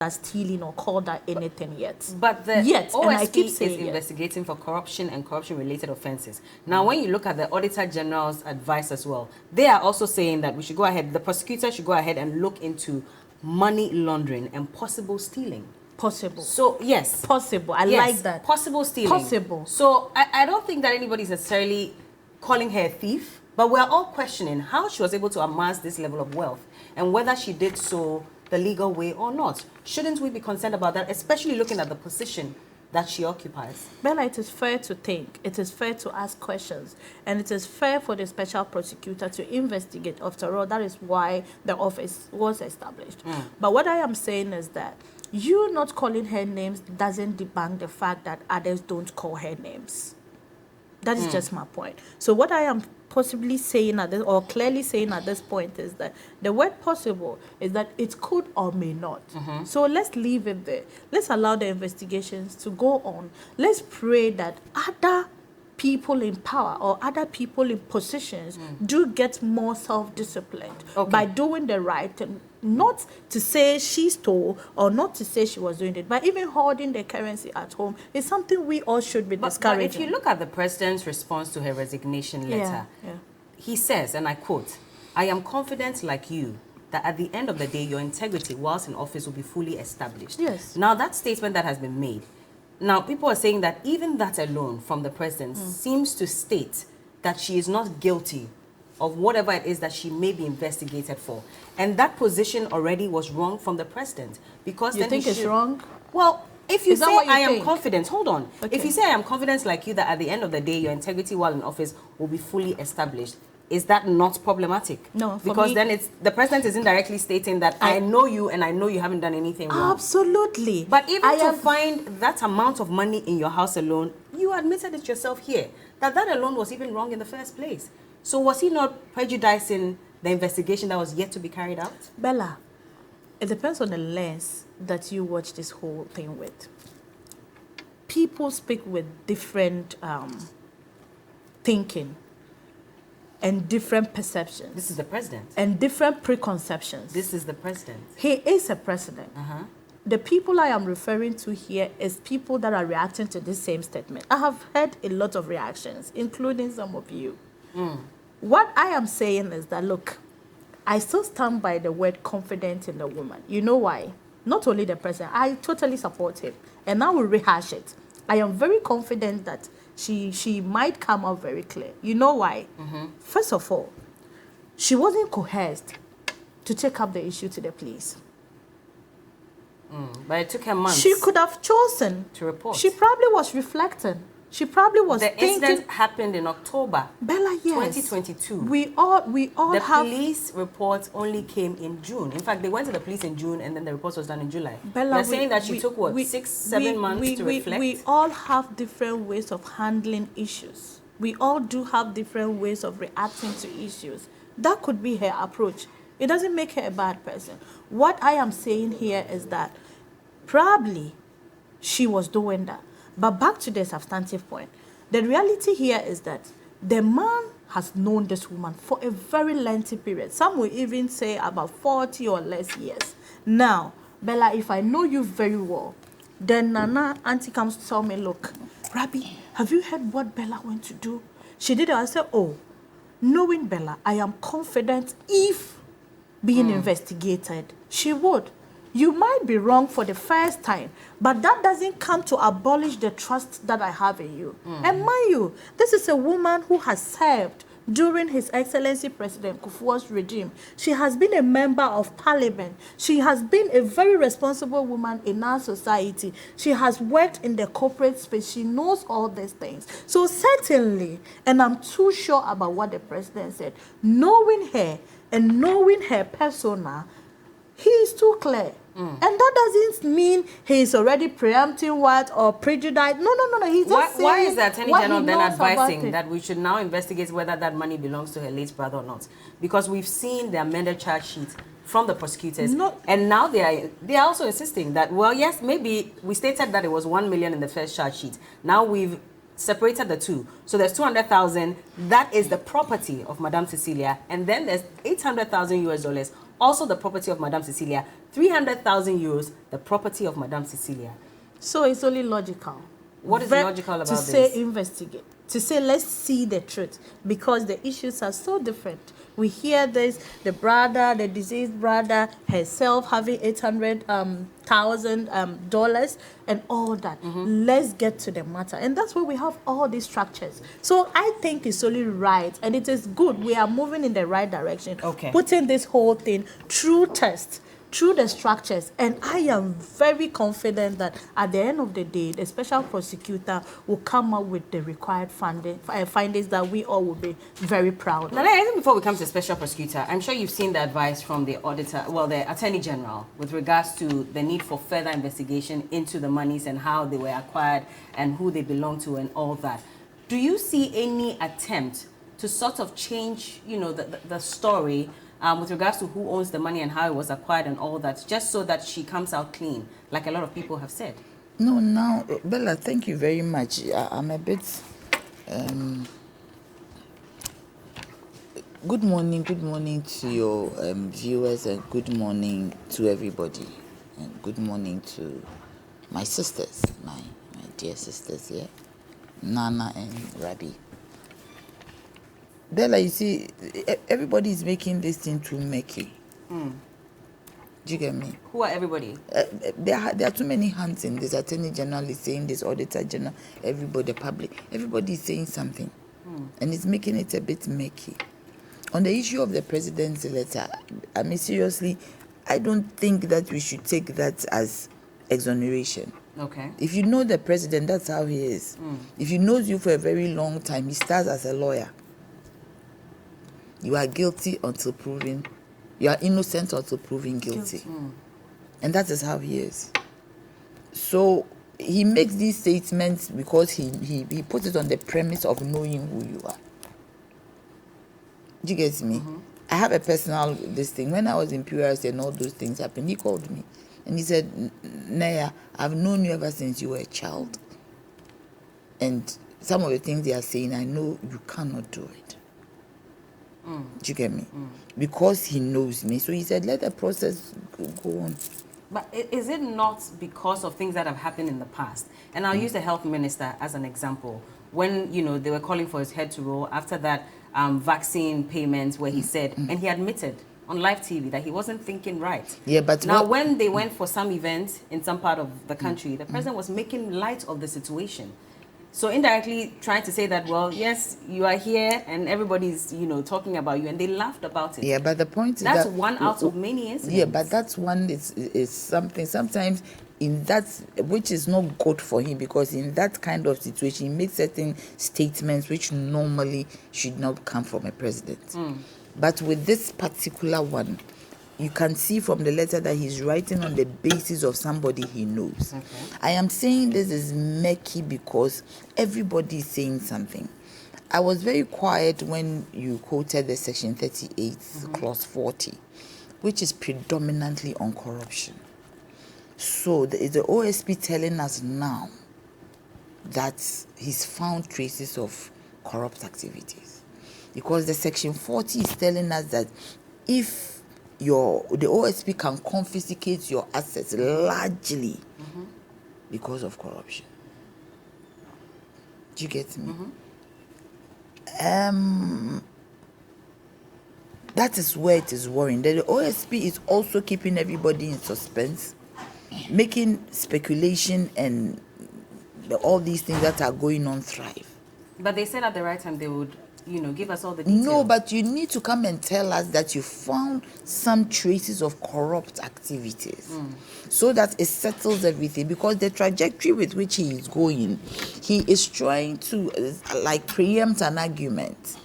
that stealing or called that anything yet. But the yet, OSP and I keep saying is investigating for corruption and corruption-related offences. Now, when you look at the Auditor General's advice as well, they are also saying that we should go ahead, the prosecutor should go ahead and look into money laundering and possible stealing. Possible. So, yes. Possible. I yes, like that. Possible stealing. Possible. So, I don't think that anybody's necessarily calling her a thief, but we're all questioning how she was able to amass this level of wealth and whether she did so the legal way or not. Shouldn't we be concerned about that, especially looking at the position that she occupies? Bella, it is fair to think, it is fair to ask questions, and it is fair for the special prosecutor to investigate. After all, that is why the office was established. But what I am saying is that you not calling her names doesn't debunk the fact that others don't call her names. That is just my point. So what I am possibly saying at this, or clearly saying at this point, is that the word possible is that it could or may not. So let's leave it there. Let's allow the investigations to go on. Let's pray that other people in power or other people in positions do get more self-disciplined by doing the right thing. Not to say she stole or not to say she was doing it, but even holding the currency at home is something we all should be discouraging. But if you look at the president's response to her resignation letter, he says, and I quote, "I am confident like you that at the end of the day, your integrity whilst in office will be fully established." Yes. Now, that statement that has been made, now people are saying that even that alone from the president seems to state that she is not guilty of whatever it is that she may be investigated for. And that position already was wrong from the president. Because you then think it's wrong? Well, if you Is that say what you I am think? confident, hold on. Okay. If you say I am confident like you that at the end of the day, your integrity while in office will be fully established, is that not problematic? No, for because me, then it's the president is indirectly stating that I know you and I know you haven't done anything wrong. Absolutely. But even to find that amount of money in your house alone, you admitted it yourself here, that alone was even wrong in the first place. So was he not prejudicing the investigation that was yet to be carried out? Bella, it depends on the lens that you watch this whole thing with. People speak with different thinking and different perceptions. This is the president. And different preconceptions. This is the president. He is a president. The people I am referring to here is people that are reacting to this same statement. I have heard a lot of reactions, including some of you. What I am saying is that, look, I still stand by the word confident in the woman. You know why? Not only the president, I totally support him. And I will rehash it. I am very confident that she might come out very clear. You know why? First of all, she wasn't coerced to take up the issue to the police. But it took her months. She could have chosen to report. She probably was reflecting. She probably was thinking. The incident happened in October. Bella, yes. 2022. We all the have. The police report only came in June. In fact, they went to the police in June, and then the report was done in July. Bella, they're saying that she took what 6-7 months to reflect. We all have different ways of handling issues. We all do have different ways of reacting to issues. That could be her approach. It doesn't make her a bad person. What I am saying here is that probably she was doing that. But back to the substantive point, the reality here is that the man has known this woman for a very lengthy period. Some will even say about 40 or less years. Now, Bella, if I know you very well, then Nana, auntie comes to tell me, look, Rabbi, have you heard what Bella went to do? She did it. I said, oh, knowing Bella, I am confident if being investigated, she would. You might be wrong for the first time, but that doesn't come to abolish the trust that I have in you. And mind you, this is a woman who has served during His Excellency President Kufuor's regime. She has been a member of parliament. She has been a very responsible woman in our society. She has worked in the corporate space. She knows all these things. So certainly, and I'm too sure about what the president said, knowing her and knowing her persona, he is too clear. And that doesn't mean he is already preempting what or prejudiced. No. He's just saying. Why is the Attorney General then advising that we should now investigate whether that money belongs to her late brother or not? Because we've seen the amended charge sheet from the prosecutors. And now they are also insisting that, well, yes, maybe we stated that it was 1 million in the first charge sheet. Now we've separated the two. So there's 200,000. That is the property of Madame Cecilia. And then there's $800,000 US also the property of Madame Cecilia. 300,000 euros, the property of Madame Cecilia. So it's only logical. What is logical about to this? say investigate, to say let's see the truth, because the issues are so different. We hear this, the brother, the deceased brother, herself having $800,000 and all that. Let's get to the matter, and that's why we have all these structures. So I think it's only right, and it is good. We are moving in the right direction. Okay. Putting this whole thing through test, through the structures, and I am very confident that at the end of the day, the special prosecutor will come up with the required findings that we all will be very proud of. Now, I think before we come to the special prosecutor, I'm sure you've seen the advice from the auditor, well, the Attorney General, with regards to the need for further investigation into the monies and how they were acquired and who they belong to and all that. Do you see any attempt to sort of change, the story with regards to who owns the money and how it was acquired and all that, just so that she comes out clean, like a lot of people have said? No, now, Bella, thank you very much. I'm a bit... Good morning to your viewers, and good morning to everybody. And good morning to my sisters, my dear sisters here, Nana and Rabi. Bella, you see, everybody is making this thing too murky. Do you get me? Who are everybody? There are too many hands in this. Attorney General is saying this, Auditor General, everybody, the public. Everybody is saying something. And it's making it a bit murky. On the issue of the president's letter, I mean, seriously, I don't think that we should take that as exoneration. Okay. If you know the president, that's how he is. If he knows you for a very long time, he starts as a lawyer. You are guilty until proven, you are innocent until proven guilty. And that is how he is. So he makes these statements because he puts it on the premise of knowing who you are. Do you get me? I have a personal this thing. When I was in PRS and all those things happened, he called me and he said, Naya, I've known you ever since you were a child. And some of the things they are saying, I know you cannot do it. Do you get me? Because he knows me. So he said, let the process go on. But is it not because of things that have happened in the past? And I'll use the health minister as an example. When, they were calling for his head to roll after that vaccine payments where he said, and he admitted on live TV that he wasn't thinking right. Yeah, but now when they went for some event in some part of the country, the president was making light of the situation. So indirectly trying to say that, well, yes, you are here and everybody's, talking about you, and they laughed about it. Yeah, but the point is that's that one out of many incidents. Yeah, but that's one is something. Sometimes in that, which is not good for him, because in that kind of situation, he makes certain statements which normally should not come from a president. But with this particular one, you can see from the letter that he's writing on the basis of somebody he knows. Okay. I am saying this is murky because everybody is saying something. I was very quiet when you quoted the Section 38, Clause 40, which is predominantly on corruption. So the OSP telling us now that he's found traces of corrupt activities. Because the Section 40 is telling us that if the OSP can confiscate your assets largely because of corruption. Do you get me? That is where it is worrying. The OSP is also keeping everybody in suspense, making speculation and all these things that are going on thrive. But they said at the right time they would, give us all the details. No, but you need to come and tell us that you found some traces of corrupt activities so that it settles everything, because the trajectory with which he is going, he is trying to preempt an argument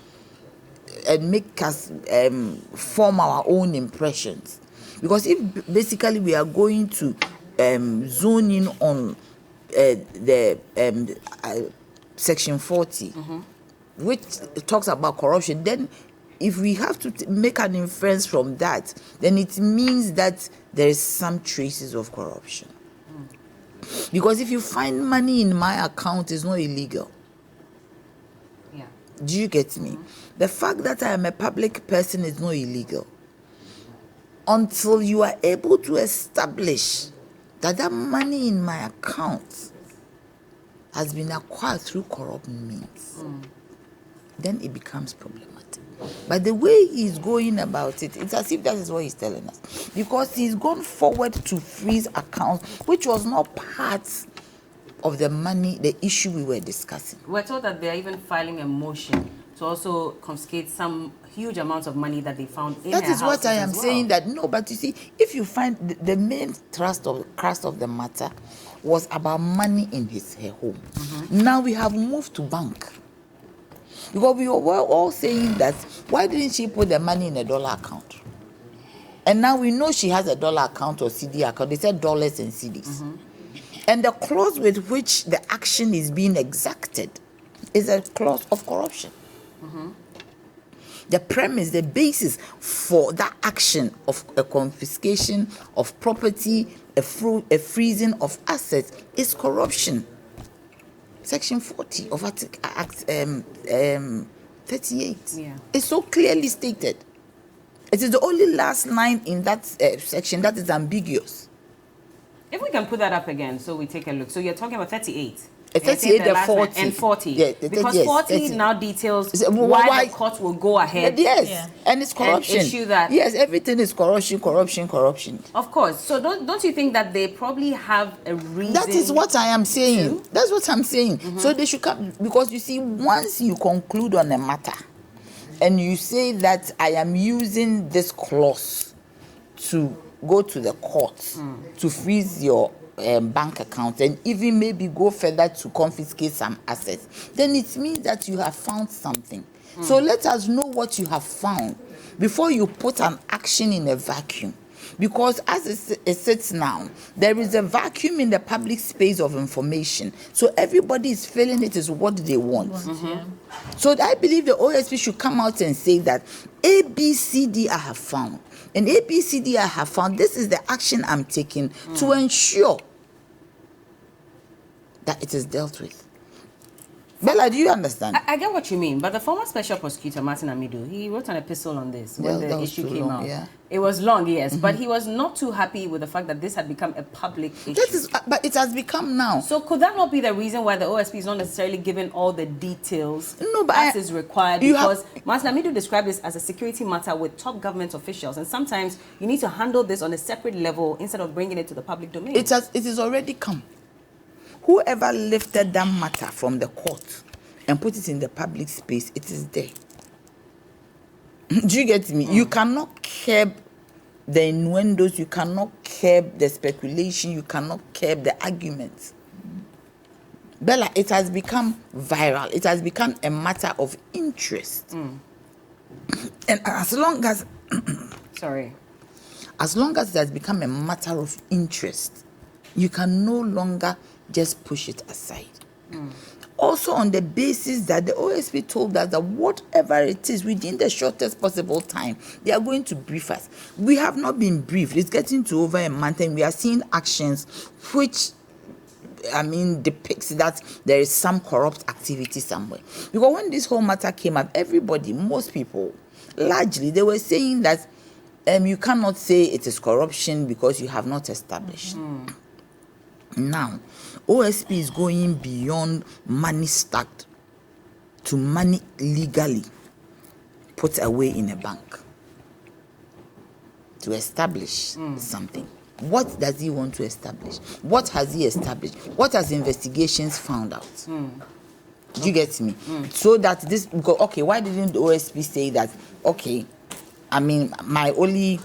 and make us form our own impressions. Because if basically we are going to zone in on the Section 40, which talks about corruption, then if we have to make an inference from that, then it means that there is some traces of corruption. Because if you find money in my account, it's not illegal. Yeah. Do you get me? The fact that I am a public person is not illegal. until you are able to establish that that money in my account has been acquired through corrupt means, then it becomes problematic. But the way he's going about it, it's as if that is what he's telling us. Because he's gone forward to freeze accounts, which was not part of the money, the issue we were discussing. We're told that they're even filing a motion to also confiscate some huge amounts of money that they found in That is what I am well. saying, that no, but you see, if you find the main crust of the matter was about money in her home. Now we have moved to bank. Because we were all saying that, why didn't she put the money in a dollar account? And now we know she has a dollar account or CD account. They said dollars and CDs. And the clause with which the action is being exacted is a clause of corruption. The premise, the basis for that action of a confiscation of property, a freezing of assets is corruption. Section 40 of Act 38. Yeah. It's so clearly stated. It is the only last line in that section that is ambiguous. If we can put that up again, so we take a look. So you're talking about 38. 38 and 40. And 40. Yeah, because yes, 40 30. now details Why the court will go ahead. Yes, Yeah. and it's corruption. And issue that. Yes, everything is corruption. Of course. So don't you think that they probably have a reason? That is what I am saying. to? That's what I'm saying. So they should come, because you see, once you conclude on a matter and you say that I am using this clause to go to the court to freeze your bank account and even maybe go further to confiscate some assets, then it means that you have found something. So let us know what you have found before you put an action in a vacuum. Because as it sits now, there is a vacuum in the public space of information. So everybody is feeling it is what they want. So I believe the OSP should come out and say that ABCD I have found. And ABCD I have found, this is the action I'm taking to ensure that it is dealt with. Bella, do you understand? I get what you mean, but the former special prosecutor, Martin Amidu, he wrote an epistle on this when the issue came out. Yeah. It was long, yes, but he was not too happy with the fact that this had become a public issue. But it has become now. So could that not be the reason why the OSP is not necessarily given all the details as is required? Because Martin Amidu described this as a security matter with top government officials, and sometimes you need to handle this on a separate level instead of bringing it to the public domain. It is already come. Whoever lifted that matter from the court and put it in the public space, it is there. Do you get me? You cannot curb the innuendos, you cannot curb the speculation, you cannot curb the arguments. Bella, it has become viral. It has become a matter of interest. And as long as as long as it has become a matter of interest, you can no longer just push it aside. Also on the basis that the OSP told us that whatever it is within the shortest possible time, they are going to brief us. We have not been briefed. It's getting to over a month and we are seeing actions which, depicts that there is some corrupt activity somewhere. Because when this whole matter came up, most people, largely, they were saying that you cannot say it is corruption because you have not established. Now, OSP is going beyond money stacked to money legally put away in a bank to establish something. What does he want to establish? What has he established? What has investigations found out? Do you get me? So that this, because, okay, why didn't the OSP say that, okay, my only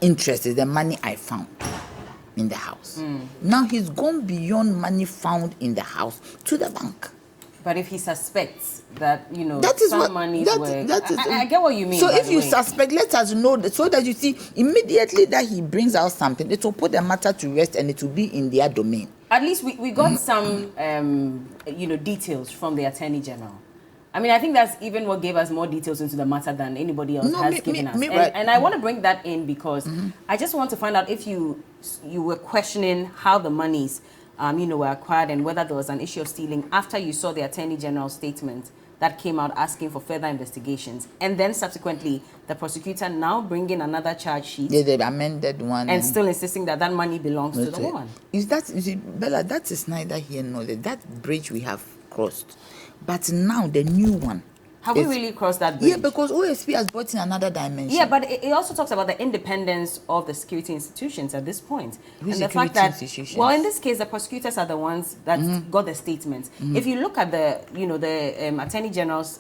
interest is the money I found in the house. Now he's gone beyond money found in the house to the bank. But if he suspects that, money I get what you mean. So if you suspect, let us know that, so that you see immediately that he brings out something, it will put the matter to rest and it will be in their domain. At least we got some, details from the Attorney General. I think that's even what gave us more details into the matter than anybody else has given us. And I want to bring that in because I just want to find out if you were questioning how the monies, were acquired and whether there was an issue of stealing after you saw the Attorney General's statement that came out asking for further investigations. And then subsequently, the prosecutor now bringing another charge sheet. Yeah, the amended one. And still insisting that that money belongs to the woman. Is it, Bella, that is neither here nor there. That bridge we have crossed. But now the new one. Have we really crossed that bridge? Yeah, because OSP has brought in another dimension. Yeah, but it also talks about the independence of the security institutions at this point. Which and the fact that, well, in this case, the prosecutors are the ones that got the statements. If you look at the, the Attorney General's,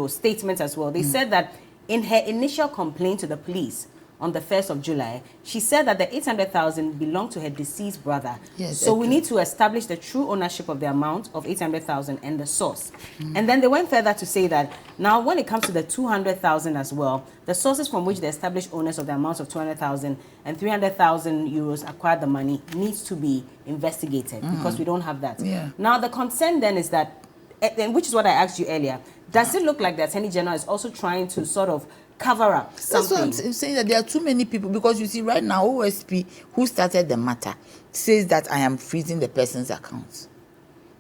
statement as well, they said that in her initial complaint to the police on the 1st of July, she said that the 800,000 belonged to her deceased brother. Yes, so we need to establish the true ownership of the amount of 800,000 and the source. And then they went further to say that now when it comes to the 200,000 as well, the sources from which the established owners of the amount of 200,000 and 300,000 euros acquired the money needs to be investigated because we don't have that. Yeah. Now the concern then is that, and which is what I asked you earlier, does it look like the Attorney General is also trying to sort of cover up something? That's what I'm saying, that there are too many people, because you see right now OSP, who started the matter, says that I am freezing the person's account.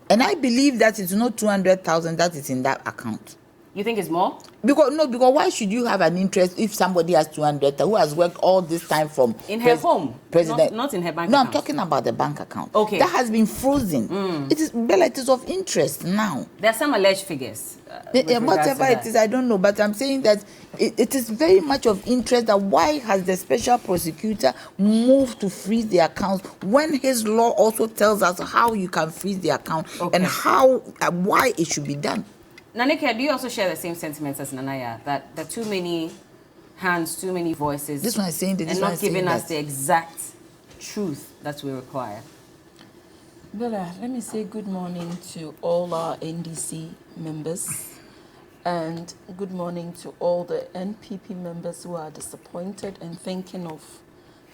And I believe that it's not 200,000 that is in that account. You think it's more? Because why should you have an interest if somebody has 200 who has worked all this time from in her home, president, not in her bank account? I'm talking about the bank account. Okay, that has been frozen. It is, Bella, it is of interest now. There are some alleged figures. Whatever it is, I don't know, but I'm saying that it is very much of interest. That why has the special prosecutor moved to freeze the accounts when his law also tells us how you can freeze the account and how why it should be done. Naneka, do you also share the same sentiments as Nanaya, that there are too many hands, too many voices, this one is saying that, and not giving us the exact truth that we require? Bella, let me say good morning to all our NDC members and good morning to all the NPP members who are disappointed and thinking of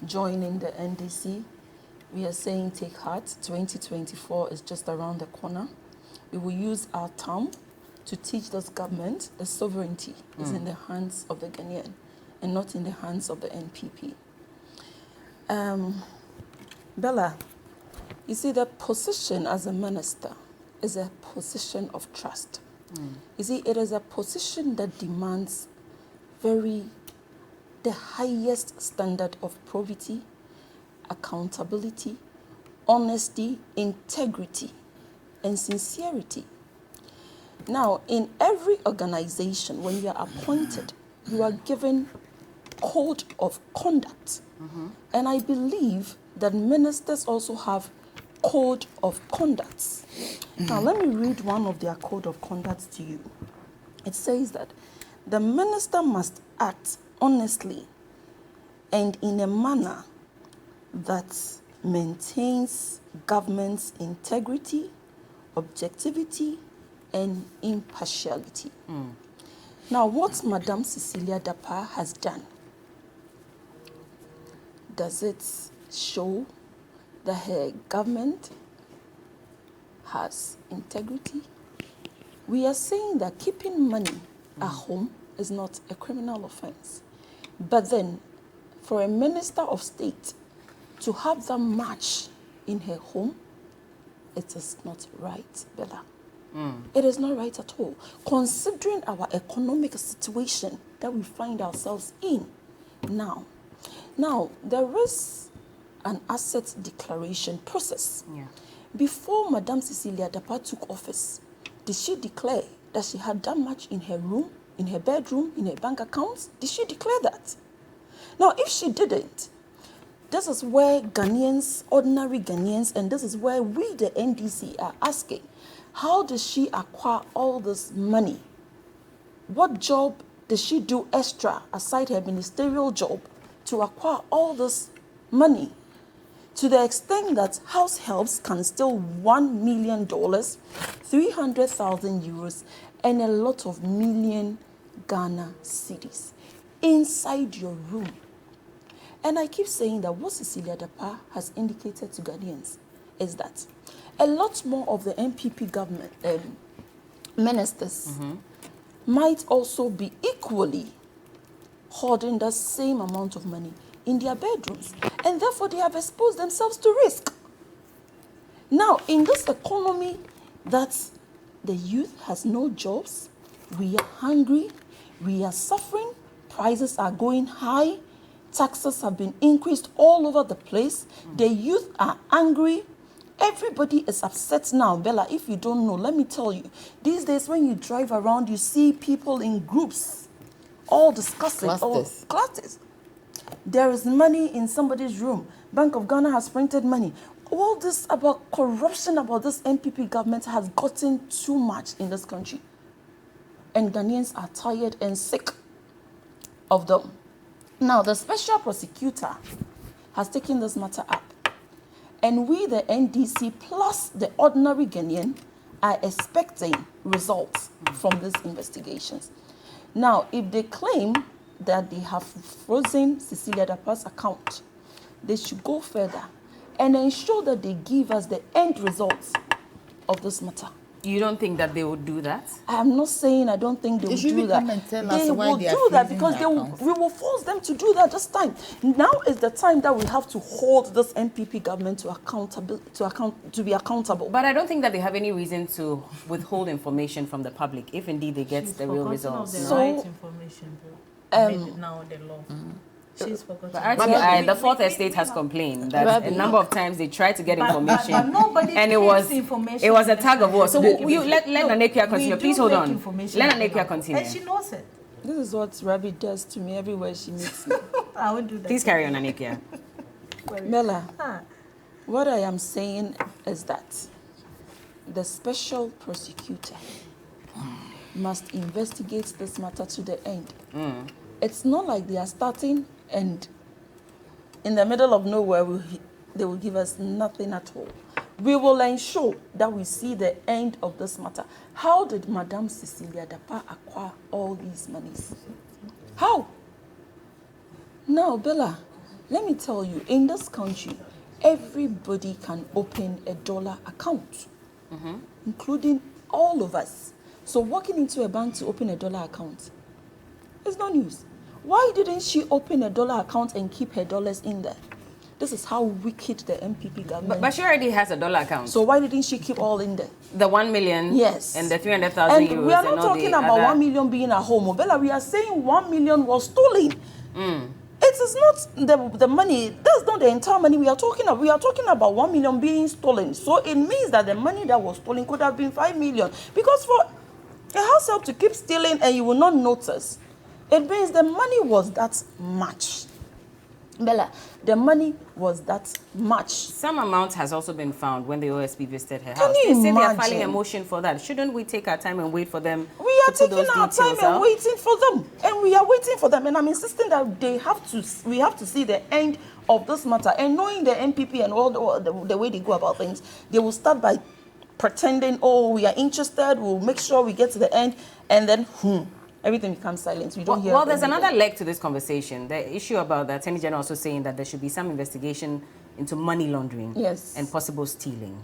joining the NDC. We are saying take heart, 2024 is just around the corner. We will use our time to teach this government the sovereignty is in the hands of the Ghanaian and not in the hands of the NPP. Bella, you see, the position as a minister is a position of trust. You see, it is a position that demands the highest standard of probity, accountability, honesty, integrity, and sincerity. Now, in every organization, when you are appointed, you are given code of conduct. And I believe that ministers also have code of conduct. Now, let me read one of their code of conduct to you. It says that the minister must act honestly and in a manner that maintains government's integrity, objectivity, and impartiality. Now, what Madam Cecilia Dapaah has done, does it show that her government has integrity? We are saying that keeping money at home is not a criminal offense. But then, for a minister of state to have that much in her home, it is not right, Bella. It is not right at all, considering our economic situation that we find ourselves in now. Now, there is an asset declaration process. Before Madam Cecilia Dapaah took office, did she declare that she had that much in her room, in her bedroom, in her bank accounts? Did she declare that? Now, if she didn't, this is where Ghanaians, ordinary Ghanaians, and this is where we, the NDC, are asking, how does she acquire all this money? What job does she do extra aside her ministerial job to acquire all this money? To the extent that house helps can steal $1 million, 300,000 euros, and a lot of million Ghana cedis inside your room. And I keep saying that what Cecilia Dapaah has indicated to Ghanaians is that a lot more of the NPP government ministers might also be equally hoarding the same amount of money in their bedrooms, and therefore they have exposed themselves to risk. Now, in this economy that the youth has no jobs. We are hungry. We are suffering. Prices are going high. Taxes have been increased all over the place. The youth are angry. Everybody is upset now. Bella, if you don't know, let me tell you. These days when you drive around, you see people in groups all discussing. Clusters. There is money in somebody's room. Bank of Ghana has printed money. All this about corruption, about this NPP government has gotten too much in this country. And Ghanaians are tired and sick of them. Now, the special prosecutor has taken this matter up. And we, the NDC, plus the ordinary Ghanaian, are expecting results from these investigations. Now, if they claim that they have frozen Cecilia Dapaah's account, they should go further and ensure that they give us the end results of this matter. You don't think that they would do that? I'm not saying I don't think they will do that. They will do that because we will force them to do that this time. Now is the time that we have to hold this NPP government to be accountable. But I don't think that they have any reason to withhold information from the public if indeed they get the real results. Right information, now the law. She's forgotten. But the Fourth Estate has complained that a number of times they tried to get information, but nobody and it was a tag of war. So you let Nanekia continue. Please hold on. Let Nanekia continue. And she knows it. This is what Rabi does to me everywhere she meets me. I won't do that. Please carry on, Nanekia. Mela, what I am saying is that the special prosecutor must investigate this matter to the end. It's not like they are starting and in the middle of nowhere they will give us nothing at all. We will ensure that we see the end of this matter. How did Madam Cecilia Dapaah acquire all these monies? How? Now, Bella, let me tell you, in this country, everybody can open a dollar account, including all of us. So walking into a bank to open a dollar account, it's no news. Why didn't she open a dollar account and keep her dollars in there? This is how wicked the MPP government. But she already has a dollar account. So why didn't she keep all in there? The 1 million. Yes. And the 300,000 euros. And we are not talking about 1 million being a home. Bella, we are saying 1 million was stolen. It is not the money. That's not the entire money we are talking about. We are talking about 1 million being stolen. So it means that the money that was stolen could have been 5 million. Because for a household to keep stealing and you will not notice, it means the money was that much. Bella, the money was that much. Some amount has also been found when the OSP visited her house. Can you they say imagine? They are filing a motion for that. Shouldn't we take our time and wait for them? We are taking our time and waiting for them. And we are waiting for them. And I'm insisting that we have to see the end of this matter. And knowing the MPP and all the way they go about things, they will start by pretending, oh, we are interested, we'll make sure we get to the end, and then everything becomes silent. We don't hear. Well, there's another leg to this conversation. The issue about the Attorney General also saying that there should be some investigation into money laundering and possible stealing.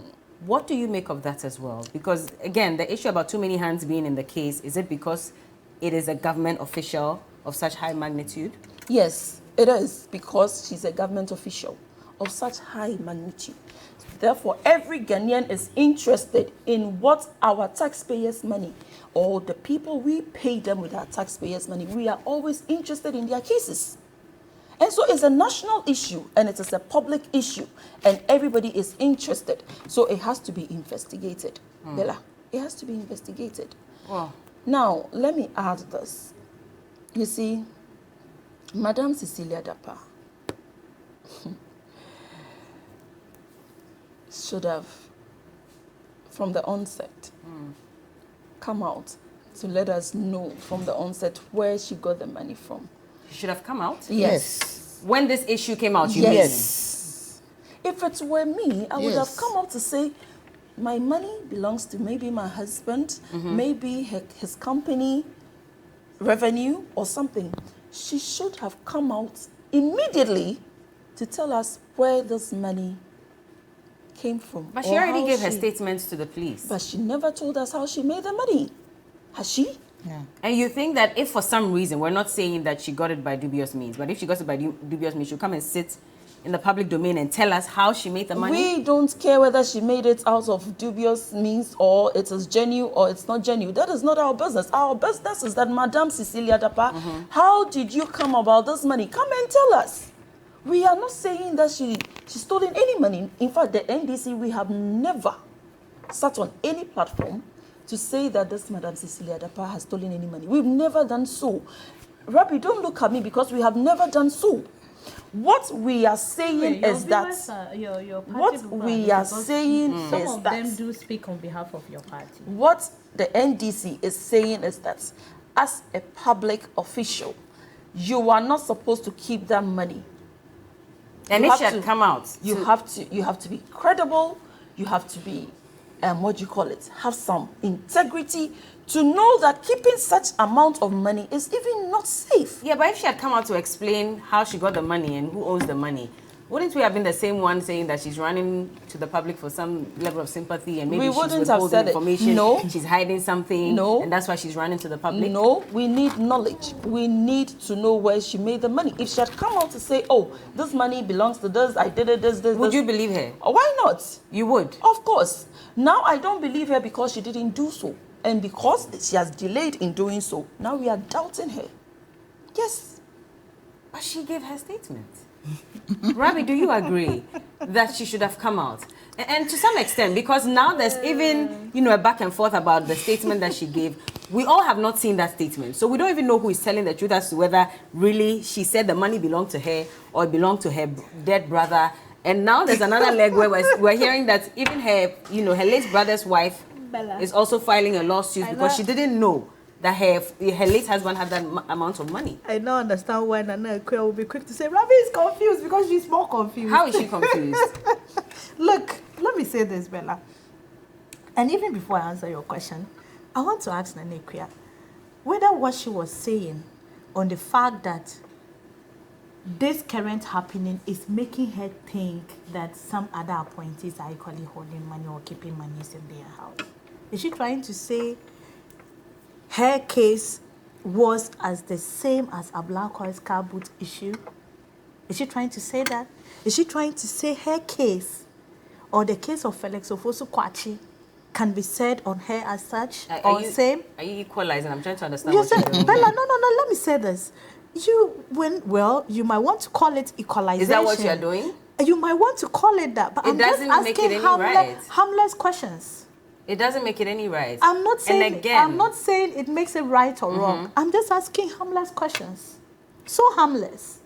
What do you make of that as well? Because, again, the issue about too many hands being in the case, is it because it is a government official of such high magnitude? Yes, it is, because she's a government official of such high magnitude. Therefore, every Ghanaian is interested in what our taxpayers' money, or the people we pay them with our taxpayers' money, we are always interested in their cases. And so it's a national issue, and it is a public issue, and everybody is interested. So it has to be investigated. Bella, it has to be investigated. Wow. Now, let me add this. You see, Madam Cecilia Dapaah should have, from the onset, come out to let us know from the onset where she got the money from. She should have come out? Yes. When this issue came out, you Yes. If it were me, I would have come out to say, my money belongs to maybe my husband, maybe his company, revenue, or something. She should have come out immediately to tell us where this money came from. But she already gave her statements to the police. But she never told us how she made the money. Has she? Yeah. And you think that if for some reason, we're not saying that she got it by dubious means, but if she got it by dubious means, she'll come and sit in the public domain and tell us how she made the money? We don't care whether she made it out of dubious means or it is genuine or it's not genuine. That is not our business. Our business is that Madam Cecilia Dapaah, how did you come about this money? Come and tell us. We are not saying that she stolen any money. In fact, the NDC, we have never sat on any platform to say that this Madam Cecilia Dapaah has stolen any money. We've never done so. Rabbi, don't look at me because we have never done so. What we are saying is that what we are saying is that some of them do speak on behalf of your party. What the NDC is saying is that as a public official, you are not supposed to keep that money. And it should come out. You have to be credible. You have to be what do you call it? Have some integrity to know that keeping such amount of money is even not safe. Yeah, but if she had come out to explain how she got the money and who owes the money, wouldn't we have been the same one saying that she's running to the public for some level of sympathy and maybe she's withholding information, no, she's hiding something, no, and that's why she's running to the public? No, we need knowledge. We need to know where she made the money. If she had come out to say, oh, this money belongs to this, I did it, this. Would you believe her? Why not? You would? Of course. Now I don't believe her because she didn't do so. And because she has delayed in doing so, now we are doubting her. Yes. But she gave her statement. Rabbi, do you agree that she should have come out? And to some extent, because now there's even, a back and forth about the statement that she gave. We all have not seen that statement. So we don't even know who is telling the truth as to whether really she said the money belonged to her or it belonged to her dead brother. And now there's another leg where we're hearing that even her, her late brother's wife Bella is also filing a lawsuit because she didn't know that her late husband had that amount of money. I now understand why Nana Ekwe will be quick to say, Rabbi is confused because she's more confused. How is she confused? Look, let me say this, Bella. And even before I answer your question, I want to ask Nana Ekwe whether what she was saying on the fact that this current happening is making her think that some other appointees are equally holding money or keeping money in their house. Is she trying to say her case was as the same as Ablanco's car boot issue? Is she trying to say that? Is she trying to say her case or the case of Felix Ofosu Kwachi can be said on her as such same? Are you equalizing? I'm trying to understand Yes, what you're doing. Bella, no, let me say this. You might want to call it equalization. Is that what you're doing? You might want to call it that, but it I'm just make it asking any right. harmless questions. It doesn't make it any right. I'm not saying and again, I'm not saying it makes it right or wrong. I'm just asking harmless questions. So harmless.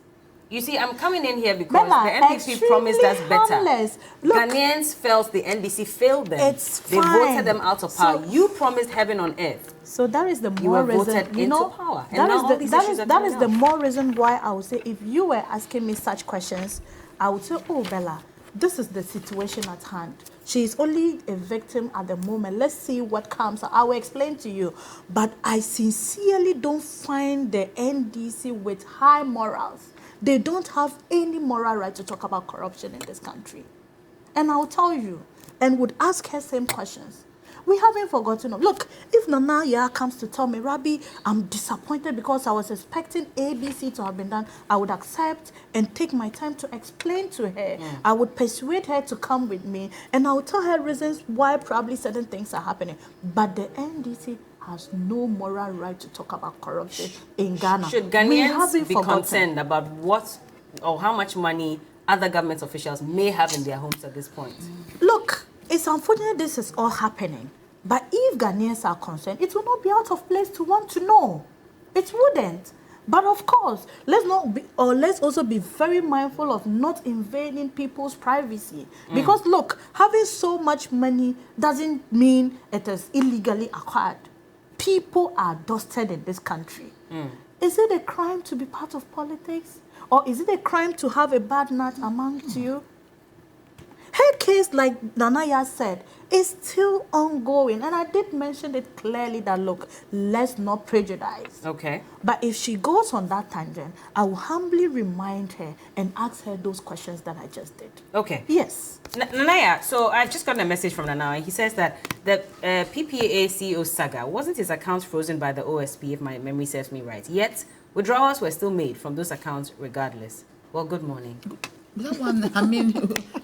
You see, I'm coming in here because Bella, the NDC promised us better. Harmless. Look, Ghanaians felt the NDC failed them. It's they fine. voted them out of power. You promised heaven on earth. So that is the You more were reason. voted into power. And That now is all these issues are that coming is the out. more reason why I would say if you were asking me such questions, I would say, oh Bella, this is the situation at hand. She is only a victim at the moment. Let's see what comes. I will explain to you. But I sincerely don't find the NDC with high morals. They don't have any moral right to talk about corruption in this country. And I'll tell you, and would ask her same questions. We haven't forgotten. Look, if Nana Yah comes to tell me, Rabbi, I'm disappointed because I was expecting ABC to have been done, I would accept and take my time to explain to her. I would persuade her to come with me, and I would tell her reasons why probably certain things are happening. But the NDC has no moral right to talk about corruption in Ghana. Should Ghanaians be concerned about what or how much money other government officials may have in their homes at this point? Look, it's unfortunate this is all happening. But if Ghanaians are concerned, it will not be out of place to want to know. It wouldn't. But of course, let's also be very mindful of not invading people's privacy. Because look, having so much money doesn't mean it is illegally acquired. People are dusted in this country. Is it a crime to be part of politics? Or is it a crime to have a bad nut amongst you? Her case, like Nanaya said, is still ongoing. And I did mention it clearly that, look, let's not prejudice. Okay. But if she goes on that tangent, I will humbly remind her and ask her those questions that I just did. Okay. Yes. Nanaya, so I've just gotten a message from Nanaya. He says that the PPA CEO Saga, wasn't his account frozen by the OSP, if my memory serves me right? Yet, withdrawals were still made from those accounts regardless. Well, good morning. That one, I mean,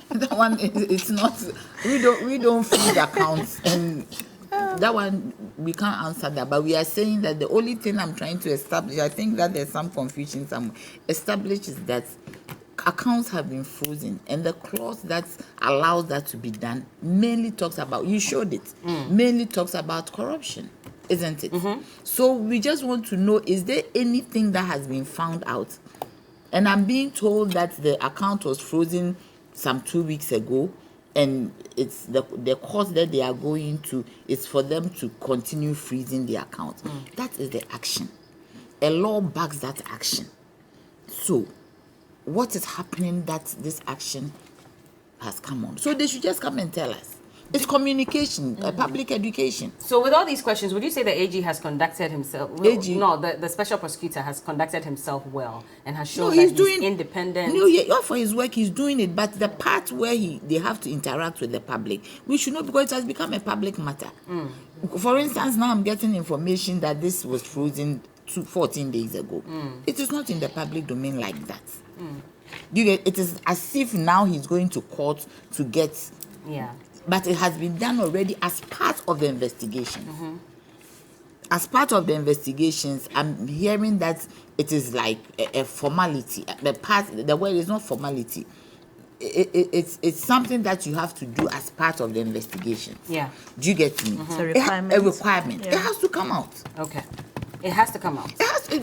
that one, it's not. We don't feed accounts, and that one we can't answer that. But we are saying that the only thing I'm trying to establish, I think that there's some confusion. Establish is that accounts have been frozen, and the clause that allows that to be done mainly talks about. You showed it. Mainly talks about corruption, isn't it? So we just want to know: is there anything that has been found out? And I'm being told that the account was frozen some 2 weeks ago, and it's the course that they are going to is for them to continue freezing the account. That is the action. A law backs that action. So, what is happening that this action has come on? So they should just come and tell us. It's communication, public education. So with all these questions, would you say the AG has conducted himself? AG? No, the special prosecutor has conducted himself well and has shown he's that doing he's independent. No, yeah, for his work, he's doing it. But the part where they have to interact with the public, we should know, because it has become a public matter. For instance, now I'm getting information that this was frozen 14 days ago. It is not in the public domain like that. It is as if now he's going to court to get. Yeah. But it has been done already as part of the investigation. As part of the investigations, I'm hearing that it is like a formality. The word is not formality. It's something that you have to do as part of the investigation. Yeah. Do you get me? It's a requirement. A requirement. Yeah. It has to come out. Okay. It has to come out.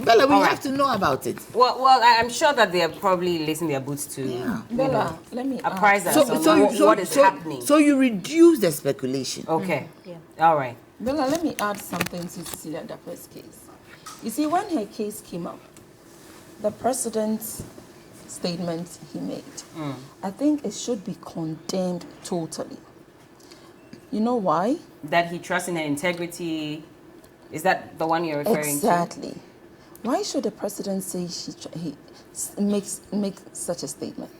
Bella, we All have right. to know about it. Well, I'm sure that they are probably lacing their boots to Bella, let me apprise us ask. on what is happening. So you reduce the speculation. Okay. Yeah. All right. Bella, let me add something to Cecilia Dapaah's case. You see, when her case came up, the president's statement he made, I think it should be condemned totally. You know why? That he trusts in her integrity. Is that the one you're referring to? Exactly. Why should the president say he makes such a statement?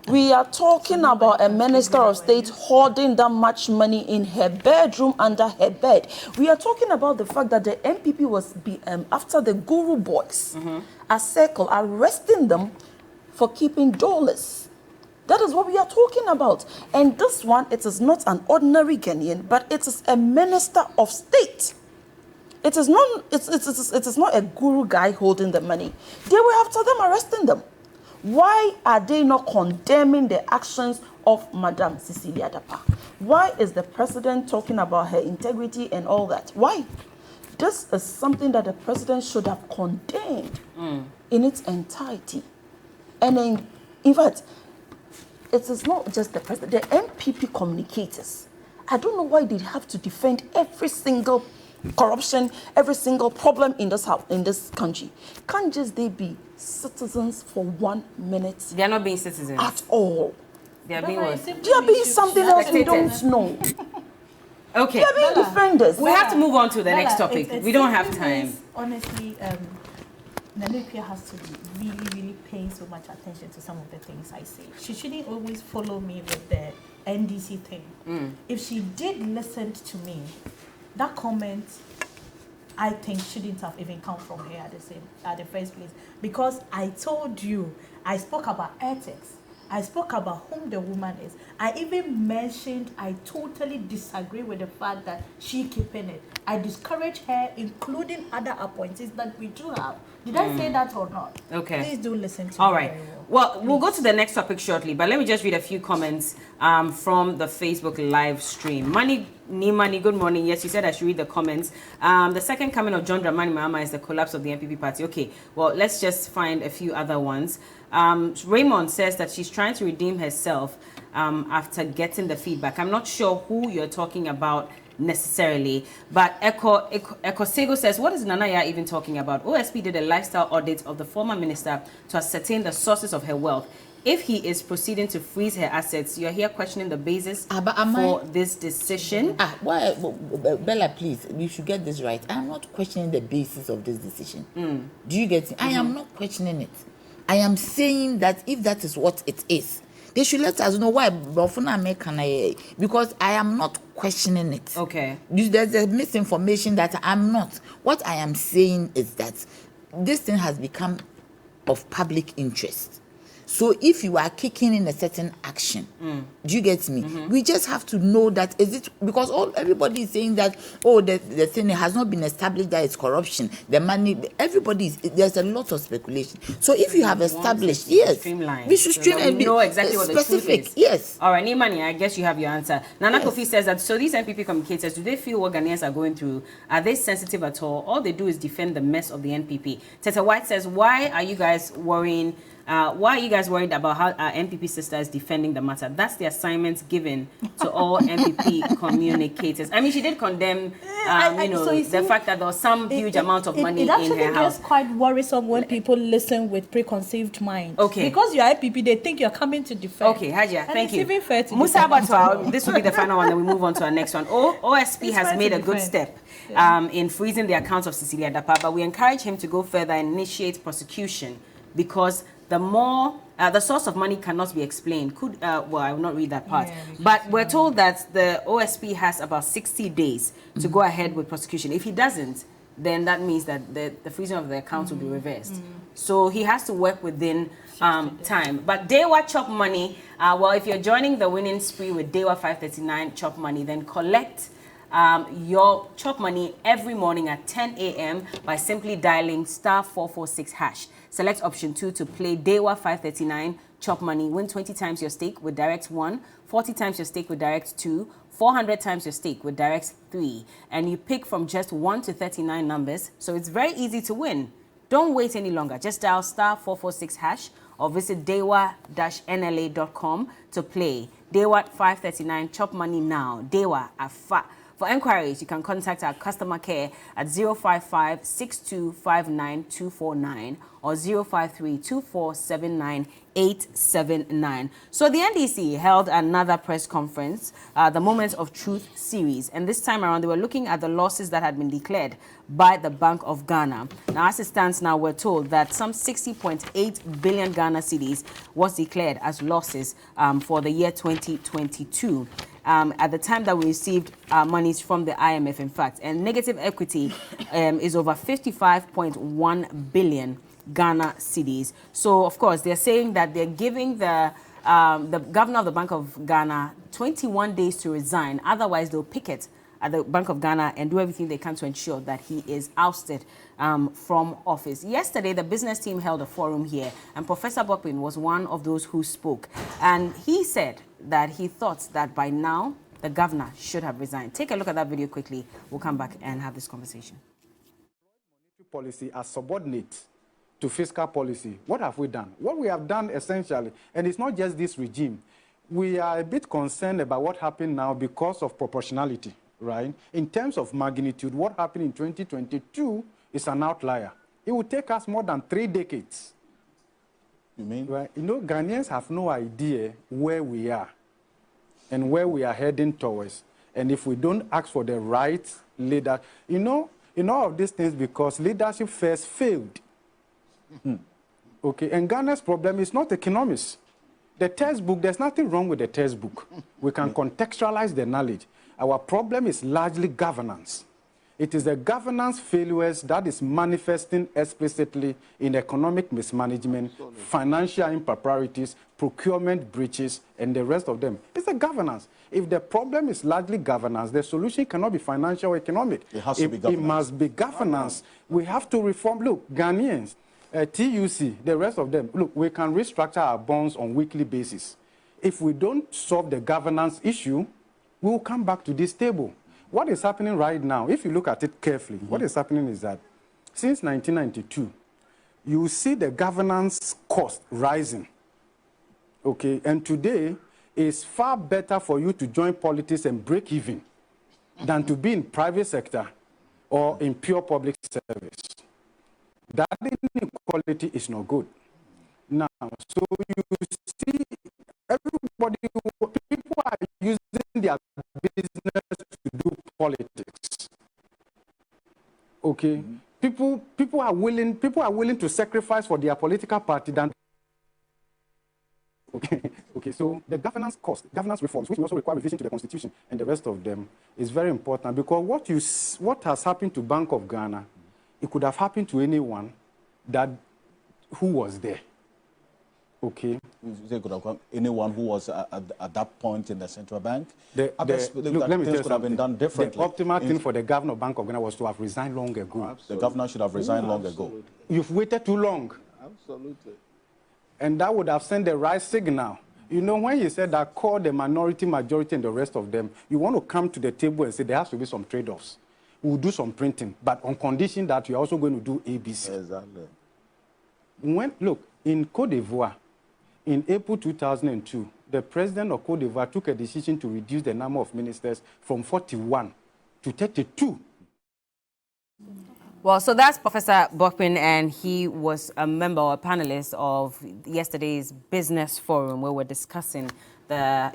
We are talking about a minister of state hoarding that much money in her bedroom under her bed. We are talking about the fact that the MPP was after the Guru boys, a circle, arresting them for keeping dollars. That is what we are talking about. And this one, it is not an ordinary Ghanaian, but it is a minister of state. It is not a guru guy holding the money. They were after them, arresting them. Why are they not condemning the actions of Madam Cecilia Dapaah? Why is the president talking about her integrity and all that? Why? This is something that the president should have condemned in its entirety. And in fact, it is not just the president, the MPP communicators. I don't know why they have to defend every single corruption, every single problem in this house, in this country. Can't just they be citizens for 1 minute? They are not being citizens. At all. They are being what? They are being something else we don't know. Okay. They are being defenders. We have to move on to the next topic. It We don't have simply time. means, honestly, Namibia has to really, really pay so much attention to some of the things I say. She shouldn't always follow me with the NDC thing. If she did listen to me, that comment, I think, shouldn't have even come from her at the first place. Because I told you, I spoke about ethics. I spoke about whom the woman is. I even mentioned I totally disagree with the fact that she keeping it. I discourage her, including other appointees that we do have. Did I say that or not? Okay. Please do listen to All me right. very well. Well, we'll go to the next topic shortly, but let me just read a few comments from the Facebook live stream. Money, good morning. Yes, you said I should read the comments. The second comment of John Dramani Mahama is the collapse of the MPP party. Okay, well, let's just find a few other ones. Raymond says that she's trying to redeem herself after getting the feedback. I'm not sure who you're talking about necessarily, but Eko Sego says, what is Nanaya even talking about? OSP did a lifestyle audit of the former minister to ascertain the sources of her wealth. If he is proceeding to freeze her assets, you're here questioning the basis for this decision. Bella, please, you should get this right. I am not questioning the basis of this decision. Do you get it? I am not questioning it. I am saying that if that is what it is, they should let us know why. Because I am not questioning it. Okay. There's a misinformation that I'm not. What I am saying is that this thing has become of public interest. So if you are kicking in a certain action, do you get me? We just have to know that is it because everybody is saying that the thing has not been established that it's corruption. The money, there's a lot of speculation. So if you have established, yes, we should streamline and know exactly what the truth is. Yes. All right, Nimani, I guess you have your answer. Nana Kofi says that so these NPP communicators, do they feel what Ghanaians are going through? Are they sensitive at all? All they do is defend the mess of the NPP. Teta White says, why are you guys worrying? Why are you guys worried about how our NPP sister is defending the matter? That's the assignment given to all NPP communicators. I mean, she did condemn, the fact that there was some huge amount of money in her house. It actually gets quite worrisome when people listen with preconceived minds. Okay. Because you're NPP, they think you're coming to defend. Okay, Hajia, thank you. It's even fair to Musa Abatwa, this will be the final one, then we move on to our next one. OSP has made a good step in freezing the accounts of Cecilia Dapaah, but we encourage him to go further and initiate prosecution because the source of money cannot be explained. I will not read that part. But we're told that the OSP has about 60 days to go ahead with prosecution. If he doesn't, then that means that the freezing of the account will be reversed. So he has to work within time. But Dewa Chop Money, if you're joining the winning spree with Dewa 539 Chop Money, then collect your Chop Money every morning at 10 a.m. by simply dialing *446#. Select option 2 to play Dewa 539 Chop Money. Win 20 times your stake with Direct 1, 40 times your stake with Direct 2, 400 times your stake with Direct 3. And you pick from just 1 to 39 numbers, so it's very easy to win. Don't wait any longer. Just dial *446# or visit dewa-nla.com to play. Dewa 539 Chop Money now. Dewa Afa. For enquiries, you can contact our customer care at 055-6259-249 or 053-2479-879. So the NDC held another press conference, the Moment of Truth series, and this time around they were looking at the losses that had been declared by the Bank of Ghana. Now, as it stands now, we're told that some 60.8 billion Ghana cedis was declared as losses for the year 2022. At the time that we received monies from the IMF, in fact, and negative equity is over 55.1 billion Ghana cedis. So, of course, they're saying that they're giving the governor of the Bank of Ghana 21 days to resign. Otherwise, they'll picket at the Bank of Ghana and do everything they can to ensure that he is ousted from office. Yesterday, the business team held a forum here, and Professor Bopin was one of those who spoke. And he said that he thought that by now, the governor should have resigned. Take a look at that video quickly. We'll come back and have this conversation. Policy as subordinate to fiscal policy. What have we done? What we have done essentially, and it's not just this regime, we are a bit concerned about what happened now because of proportionality, right? In terms of magnitude, what happened in 2022 is an outlier. It will take us more than 3 decades. You mean? Right? You know, Ghanaians have no idea where we are and where we are heading towards. And if we don't ask for the right leader, you know, in all of these things, because leadership first failed. Okay, and Ghana's problem is not economics. The textbook, there's nothing wrong with the textbook. We can contextualize the knowledge. Our problem is largely governance. It is the governance failures that is manifesting explicitly in economic mismanagement, financial improprieties, procurement breaches, and the rest of them. It's the governance. If the problem is largely governance, the solution cannot be financial or economic. It has to be governance. It must be governance. We have to reform. Look, Ghanaians, TUC, the rest of them, look, we can restructure our bonds on weekly basis. If we don't solve the governance issue, we will come back to this table. What is happening right now, if you look at it carefully, what is happening is that since 1992, you see the governance cost rising. Okay, and today it's far better for you to join politics and break even than to be in private sector or in pure public service. That inequality is not good. Now, so you see everybody, people are using their business to do politics. Okay, people are willing to sacrifice for their political party than. Okay. So the governance cost, governance reforms, which also require revision to the constitution and the rest of them, is very important because what has happened to Bank of Ghana, it could have happened to anyone who was there. Okay. They could have come, anyone who was at that point in the central bank. Look, let me tell you could have been done differently. The optimal thing for the governor of Bank of Ghana was to have resigned long ago. Absolutely. The governor should have resigned long ago. You've waited too long. Absolutely. And that would have sent the right signal. You know, when you said that call the minority, majority, and the rest of them, you want to come to the table and say there has to be some trade-offs. We'll do some printing, but on condition that you're also going to do ABC. Exactly. Look, in Cote d'Ivoire, in April 2002, the president of Cote d'Ivoire took a decision to reduce the number of ministers from 41 to 32. Well, so that's Professor Bokpin, and he was a member or a panelist of yesterday's business forum where we're discussing the,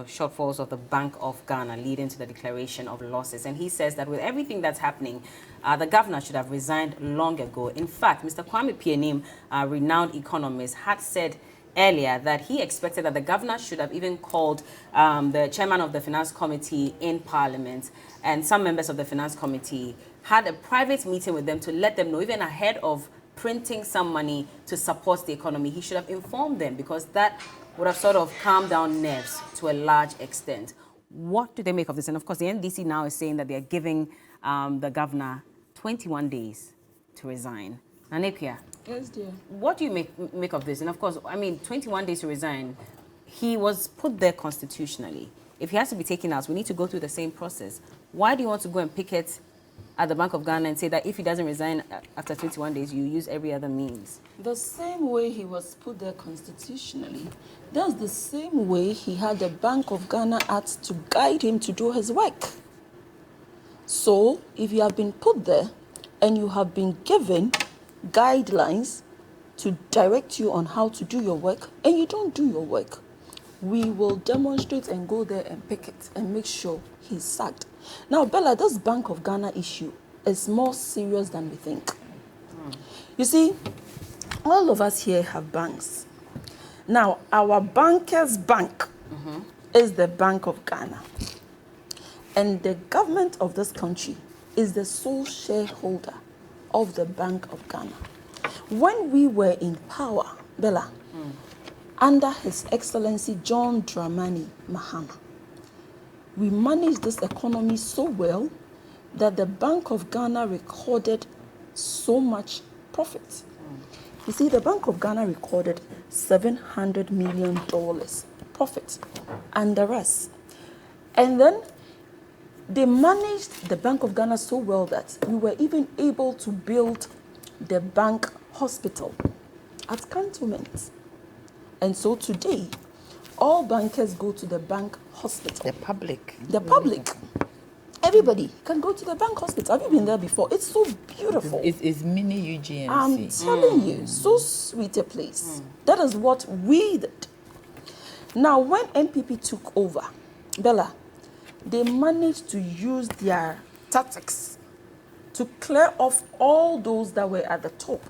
shortfalls of the Bank of Ghana leading to the declaration of losses. And he says that with everything that's happening, the governor should have resigned long ago. In fact, Mr. Kwame Pianim, a renowned economist, had said earlier that he expected that the governor should have even called the chairman of the Finance Committee in Parliament, and some members of the Finance Committee had a private meeting with them to let them know, even ahead of printing some money to support the economy. He should have informed them, because that would have sort of calmed down nerves to a large extent. What do they make of this? And of course, the NDC now is saying that they're giving the governor 21 days to resign. Nanekia, Yes, dear. what do you make of this? And of course, I mean, 21 days to resign, he was put there constitutionally. If he has to be taken out, we need to go through the same process. Why do you want to go and picket at the Bank of Ghana and say that if he doesn't resign after 21 days, you use every other means? The same way he was put there constitutionally, that's the same way he had the Bank of Ghana Act to guide him to do his work. So, if you have been put there and you have been given guidelines to direct you on how to do your work, and you don't do your work, we will demonstrate and go there and pick it and make sure he's sacked. Now, Bella, this Bank of Ghana issue is more serious than we think. You see, all of us here have banks. Now, our banker's bank is the Bank of Ghana. And the government of this country is the sole shareholder of the Bank of Ghana. When we were in power, Bella, under His Excellency John Dramani Mahama, we managed this economy so well that the Bank of Ghana recorded so much profit. You see, the Bank of Ghana recorded $700 million profit under us. And then they managed the Bank of Ghana so well that we were even able to build the bank hospital at Cantonment. And so today, all bankers go to the bank hospital. The public. The public. Everybody can go to the bank hospital. Have you been there before? It's so beautiful. It's mini UGMC. I'm telling you, so sweet a place. That is what we did. Now, when NPP took over, Bella, they managed to use their tactics to clear off all those that were at the top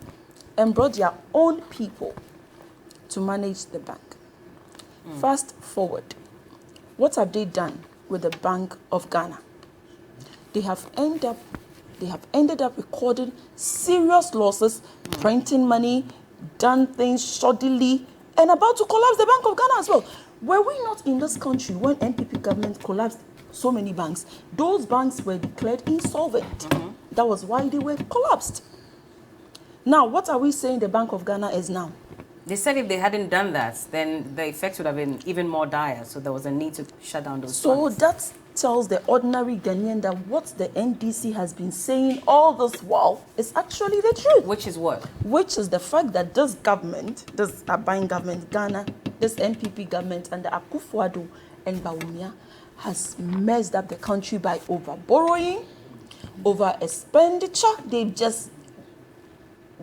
and brought their own people to manage the bank. Fast forward, what have they done with the Bank of Ghana? They have ended up recording serious losses, printing money, done things shoddily, and about to collapse the Bank of Ghana as well. Were we not in this country when NPP government collapsed so many banks? Those banks were declared insolvent. That was why they were collapsed. Now, what are we saying the Bank of Ghana is now? They said if they hadn't done that, then the effects would have been even more dire. So there was a need to shut down those So funds. that tells the ordinary Ghanaian that what the NDC has been saying all this while is actually the truth. Which is what? Which is the fact that this government, this Aban government, Ghana, this NPP government under Akufo-Addo and Bawumia has messed up the country by over borrowing, over expenditure. They've just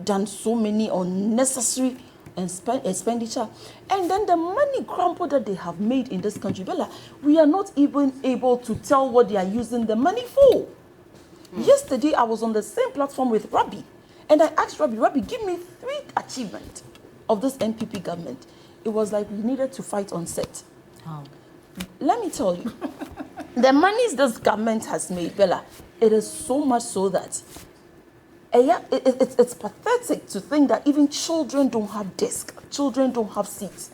done so many unnecessary expenditure, and then the money crumple that they have made in this country, Bella, we are not even able to tell what they are using the money for. Yesterday, I was on the same platform with Rabbi, and I asked Rabbi, give me 3 achievements of this NPP government. It was like we needed to fight on set. How? Let me tell you, the monies this government has made, Bella, it is so much so that it's pathetic pathetic to think that even children don't have desks, children don't have seats.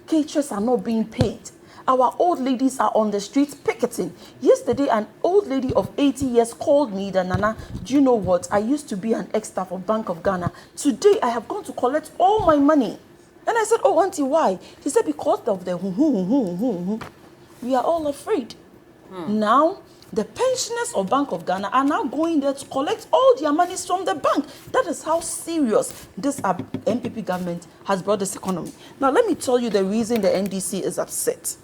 Caterers are not being paid. Our old ladies are on the streets picketing. Yesterday, an old lady of 80 years called me, that Nana, do you know what? I used to be an ex-staff of Bank of Ghana. Today, I have gone to collect all my money. And I said, oh, auntie, why? She said, because of the we are all afraid. Now, the pensioners of Bank of Ghana are now going there to collect all their monies from the bank. That is how serious this MPP government has brought this economy. Now, let me tell you the reason the NDC is upset.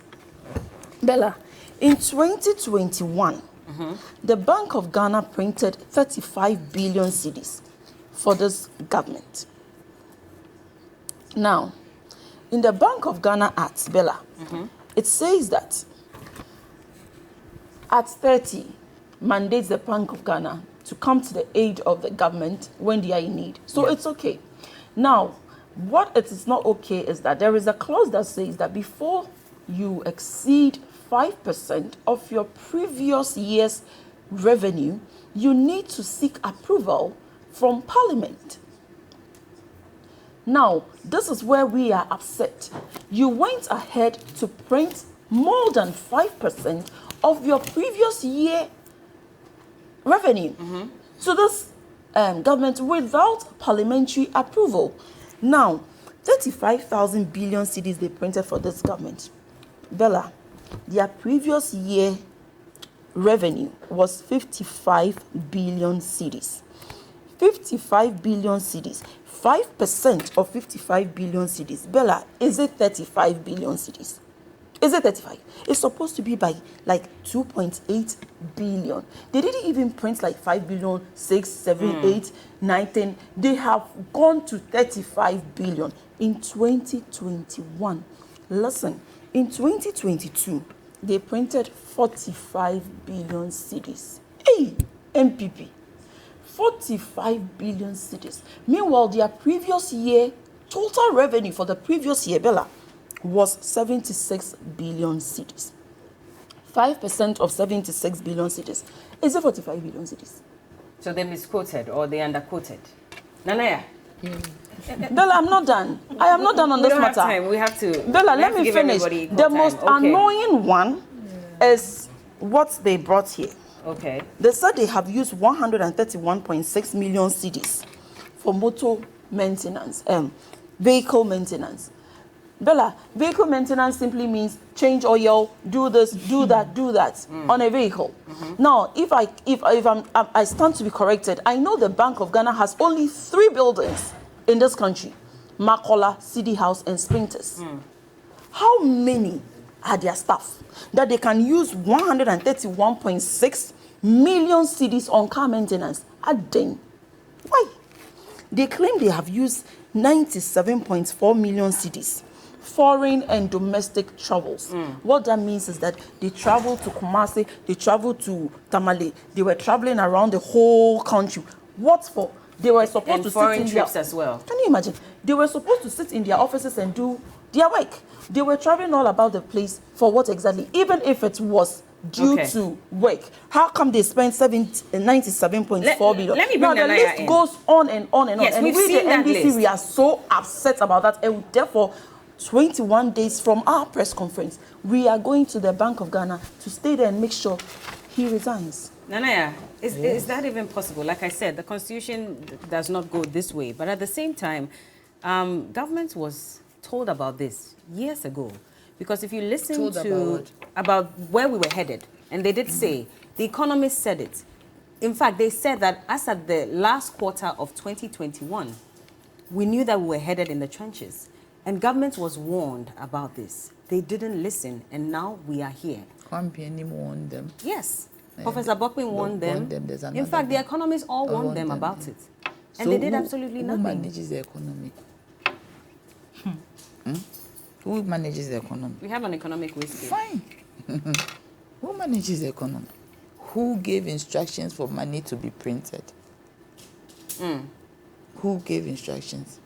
Bella, in 2021, the Bank of Ghana printed 35 billion cedis for this government. Now, in the Bank of Ghana Act, Bella, it says that Act 30 mandates the Bank of Ghana to come to the aid of the government when they are in need. So it's okay. Now, what it is not okay is that there is a clause that says that before you exceed 5% of your previous year's revenue, you need to seek approval from Parliament. Now, this is where we are upset. You went ahead to print more than 5% of your previous year revenue to this government without parliamentary approval. Now, 35,000 billion cedis they printed for this government. Bella, their previous year revenue was 55 billion cedis. 55 billion cedis. 5% of 55 billion cedis. Bella, is it 35 billion cedis? Is it 35? It's supposed to be by like 2.8 billion. They didn't even print like 5 billion, 6, 7, 8, 9, 10. They have gone to 35 billion in 2021. Listen, in 2022, they printed 45 billion cedis. Hey, MPP. 45 billion cedis. Meanwhile, their previous year, total revenue for the previous year, Bella, was 76 billion cedis. 5% of 76 billion cedis. Is it 45 billion cedis? So they misquoted or they underquoted. Nanaya. Bella, I'm not done. I am not done on this matter. We don't have time. We have to. Bella, let me finish. The most annoying one is what they brought here. Okay. They said they have used 131.6 million cedis for motor maintenance, vehicle maintenance. Bella, vehicle maintenance simply means change oil, do this, do that, do that on a vehicle. Now, if I stand to be corrected, I know the Bank of Ghana has only 3 buildings in this country: Makola, City House, and Sprinters. How many are their staff that they can use 131.6 million cedis on car maintenance? Adding. Why? They claim they have used 97.4 million cedis. Foreign and domestic travels. What that means is that they travel to Kumasi, they travel to Tamale, they were traveling around the whole country. What for? They were supposed to foreign sit in trips as well. Can you imagine? They were supposed to sit in their offices and do their work. They were traveling all about the place for what exactly? Even if it was due to work. How come they spent 97.4 billion? Let me bring now the list goes on and on and on. And we've we, seen the that NDC, list. we are so upset about that. And therefore, 21 days from our press conference, we are going to the Bank of Ghana to stay there and make sure he resigns. Nanaya, is that even possible? Like I said, the Constitution does not go this way. But at the same time, government was told about this years ago. Because if you listen about where we were headed, and they did say, the economists said it. In fact, they said that as at the last quarter of 2021, we knew that we were headed in the trenches. And government was warned about this. They didn't listen, and now we are here. Kwampiani warned them. Yes. Professor Bokpin warned them. In fact, the economists all warned them about it. And So they did absolutely who nothing. manages the economy? Who manages the economy? We have an economic waste bill. Fine. Who manages the economy? Who gave instructions for money to be printed? Who gave instructions?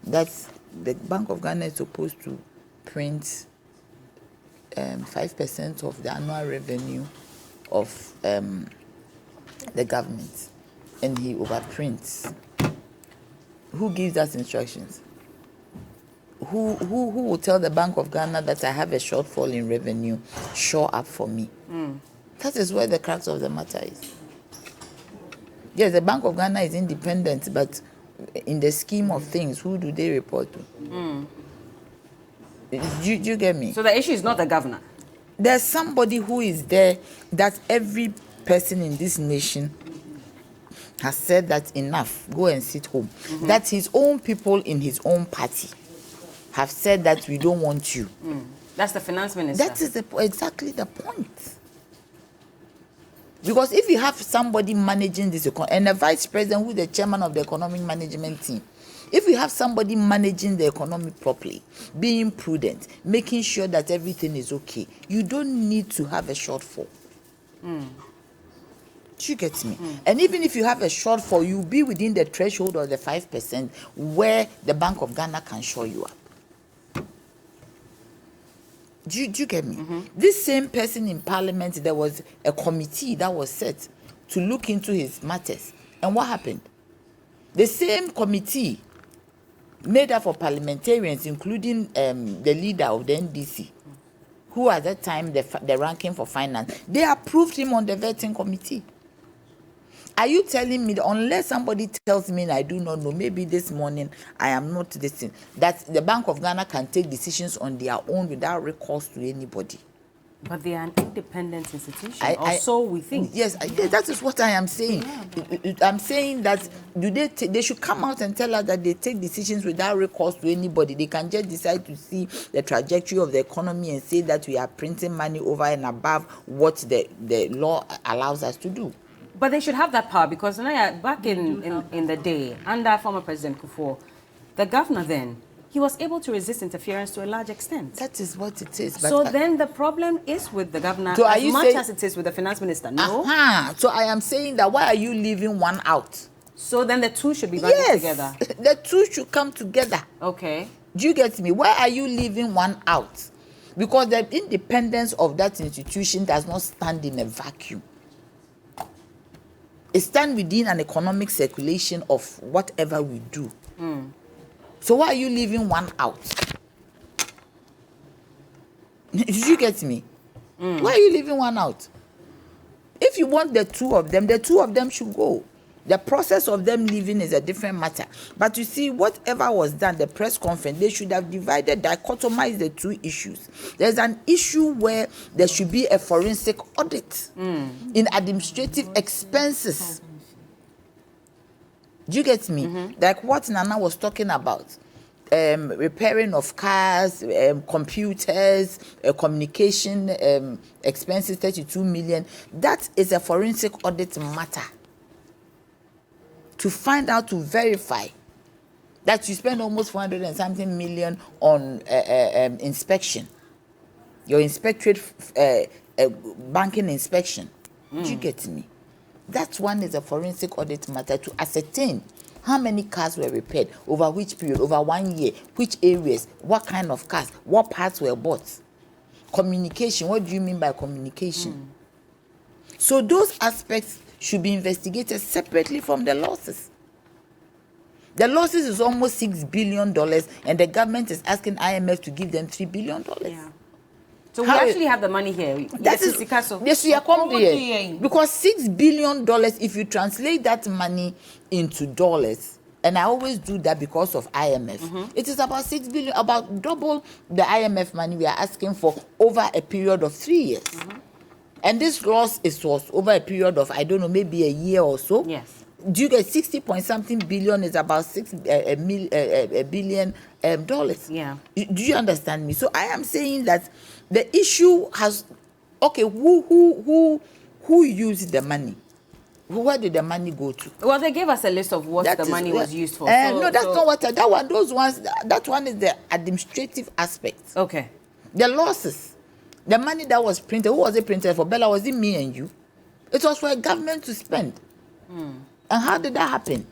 That's the Bank of Ghana is supposed to print 5% of the annual revenue of the government, and he overprints. Who gives us instructions? Who will tell the Bank of Ghana that I have a shortfall in revenue? Show up for me. That is where the crux of the matter is. Yes, the Bank of Ghana is independent, but in the scheme of things, who do they report to? Do you get me? So the issue is not the governor. There's somebody who is there that every person in this nation has said that enough, go and sit home. That his own people in his own party have said that we don't want you. That's the finance minister. That is exactly the point. Because if you have somebody managing this economy, and the vice president who is the chairman of the economic management team, if you have somebody managing the economy properly, being prudent, making sure that everything is okay, you don't need to have a shortfall. Do you get me? And even if you have a shortfall, you'll be within the threshold of the 5% where the Bank of Ghana can show you up. Do you get me? This same person in Parliament, there was a committee that was set to look into his matters. And what happened? The same committee made up of parliamentarians, including the leader of the NDC, who at that time the ranking for finance, they approved him on the vetting committee. Are you telling me that unless somebody tells me and I do not know, maybe this morning I am not listening, that the Bank of Ghana can take decisions on their own without recourse to anybody? But they are an independent institution, or so we think. Yes, that is what I am saying. Yeah. I'm saying that they should come out and tell us that they take decisions without recourse to anybody. They can just decide to see the trajectory of the economy and say that we are printing money over and above what the law allows us to do. But they should have that power, because back in the day, under former President Kufuor, the governor then, he was able to resist interference to a large extent. That is what it is. But so then the problem is with the governor so as much as it is with the finance minister, no? So I am saying that why are you leaving one out? So then the two should be bundled together. The two should come together. Okay. Do you get me? Why are you leaving one out? Because the independence of that institution does not stand in a vacuum. It stands within an economic circulation of whatever we do. So why are you leaving one out? Did you get me? Why are you leaving one out? If you want the two of them should go. The process of them leaving is a different matter. But you see, whatever was done, the press conference, they should have dichotomized the two issues. There's an issue where there should be a forensic audit in administrative expenses. Do you get me? Like what Nana was talking about. Repairing of cars, computers, communication expenses, 32 million. That is a forensic audit matter. To find out, to verify that you spend almost 400 and something million on inspection. Your inspectorate banking inspection. Do you get me? That one is a forensic audit matter to ascertain how many cars were repaired, over which period, over 1 year, which areas, what kind of cars, what parts were bought. Communication, what do you mean by communication? So those aspects should be investigated separately from the losses. The losses is almost $6 billion, and the government is asking IMF to give them $3 billion. Yeah. So we actually have the money here. Yes, we are coming here. Because $6 billion, if you translate that money into dollars, and I always do that because of IMF, it is about $6 billion, about double the IMF money we are asking for over a period of 3 years. And this loss was over a period of, I don't know, maybe a year or so. Yes. Do you get 60-point-something billion is about $6 billion dollars? Yeah. Do you understand me? So I am saying that the issue has, okay, who used the money? Where did the money go to? Well, they gave us a list of what the money was used for. No, that's not what that one. Those ones. That one is the administrative aspect. Okay. The losses, the money that was printed. Who was it printed for? Bella, was it me and you? It was for a government to spend. And how did that happen?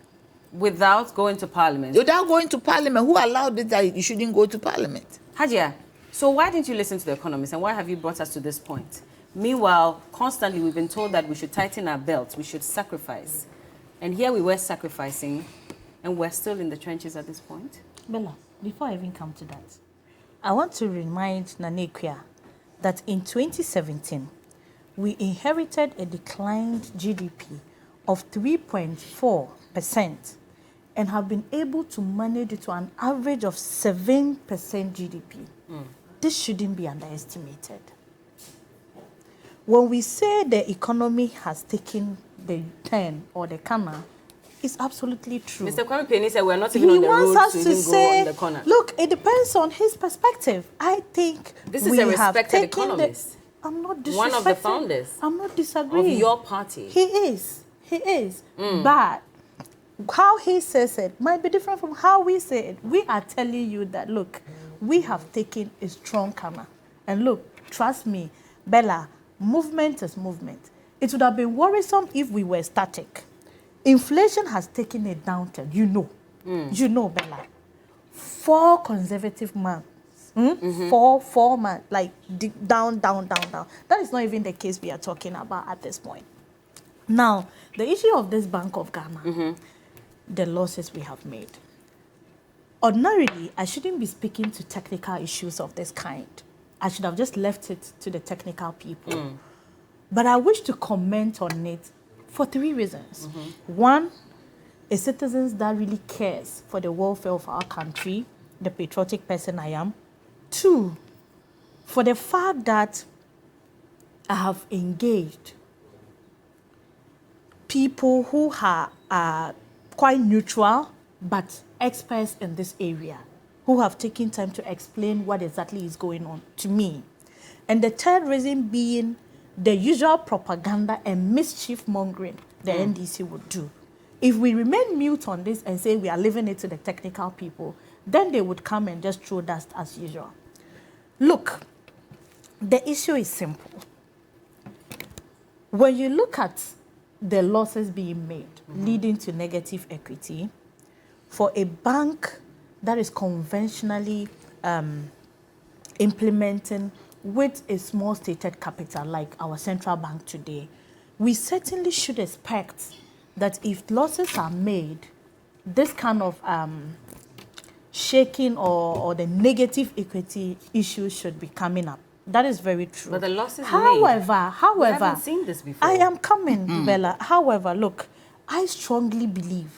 Without going to Parliament. Without going to Parliament. Who allowed it that you shouldn't go to Parliament? Hajia, so why didn't you listen to the economists, and why have you brought us to this point? Meanwhile, constantly we've been told that we should tighten our belts, we should sacrifice. And here we were sacrificing And we're still in the trenches at this point? Bella, before I even come to that, I want to remind Nanekia that in 2017, we inherited a declined GDP of 3.4% and have been able to manage it to an average of 7% GDP. This shouldn't be underestimated. When we say the economy has taken the turn or the corner, it's absolutely true. Mr. Kwame Penny said we're not even on the road to even go on the corner. Look, it depends on his perspective. I think this is a respected economist. I'm not disrespecting. One of the founders. I'm not disagreeing. Of your party. He is. But how he says it might be different from how we say it. We are telling you that, look, we have taken a strong corner. And look, trust me, Bella, movement is movement. It would have been worrisome if we were static. Inflation has taken a downturn, you know, Bella. 4 consecutive months. 4 months, like down. That is not even the case we are talking about at this point. Now, the issue of this Bank of Ghana, the losses we have made. Ordinarily, I shouldn't be speaking to technical issues of this kind. I should have just left it to the technical people. But I wish to comment on it for 3 reasons. 1, a citizen that really cares for the welfare of our country, the patriotic person I am. 2, for the fact that I have engaged people who are quite neutral but experts in this area, who have taken time to explain what exactly is going on to me. And the 3rd reason being the usual propaganda and mischief mongering the NDC would do. If we remain mute on this and say we are leaving it to the technical people, then they would come and just throw dust as usual. Look, the issue is simple. When you look at the losses being made, leading to negative equity, for a bank that is conventionally implementing with a small stated capital like our central bank today, we certainly should expect that if losses are made, this kind of shaking or the negative equity issues should be coming up. That is very true. But the losses however, we haven't seen this before. I am coming, Bella. However, look, I strongly believe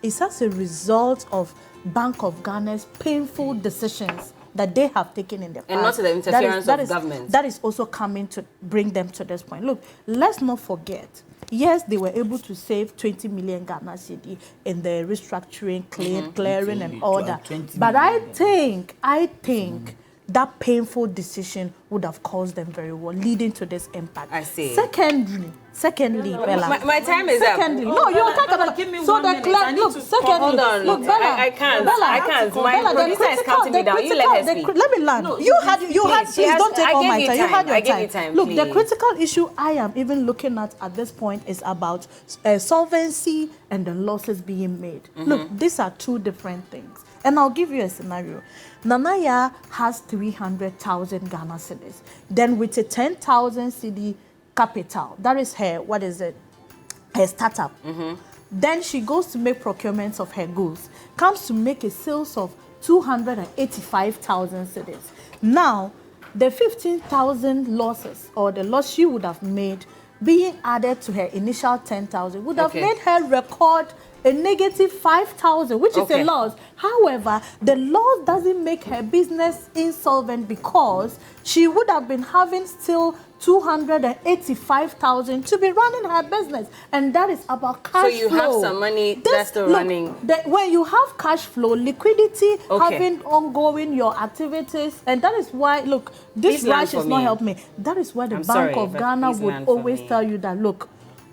it's as a result of Bank of Ghana's painful decisions that they have taken in the past. And not the interference of government. That is also coming to bring them to this point. Look, let's not forget, yes, they were able to save 20 million Ghana cedi in the restructuring, clearing and all that. But I think that painful decision would have caused them very well, leading to this impact. I see. Secondly, Bella. My time is up. No, you're talking about. Give me So 1 the minute. clerk, I need look, to secondly, hold on. look, Bella. I can't. Bella, I can't. My Bella, producer is counting me down. You let her speak. Let me land. No, you had. Please don't take all my time. You had your I gave you time, Look, the please. critical issue I am even looking at this point is about solvency and the losses being made. Look, these are 2 different things. And I'll give you a scenario. Nanaya has 300,000 Ghana cedis. Then with a 10,000 cedi capital, that is her, her startup. Then she goes to make procurements of her goods, comes to make a sales of 285,000 cedis. Now, the 15,000 losses, or the loss she would have made, being added to her initial 10,000, would have made her record a negative 5,000, which is a loss. However, the loss doesn't make her business insolvent because she would have been having still 285,000 to be running her business, and that is about cash flow. So you have some money that's still running. When you have cash flow, liquidity, having ongoing your activities, and that is why, look, this rush is not helping me. That is why the Bank of Ghana would always tell you that, look,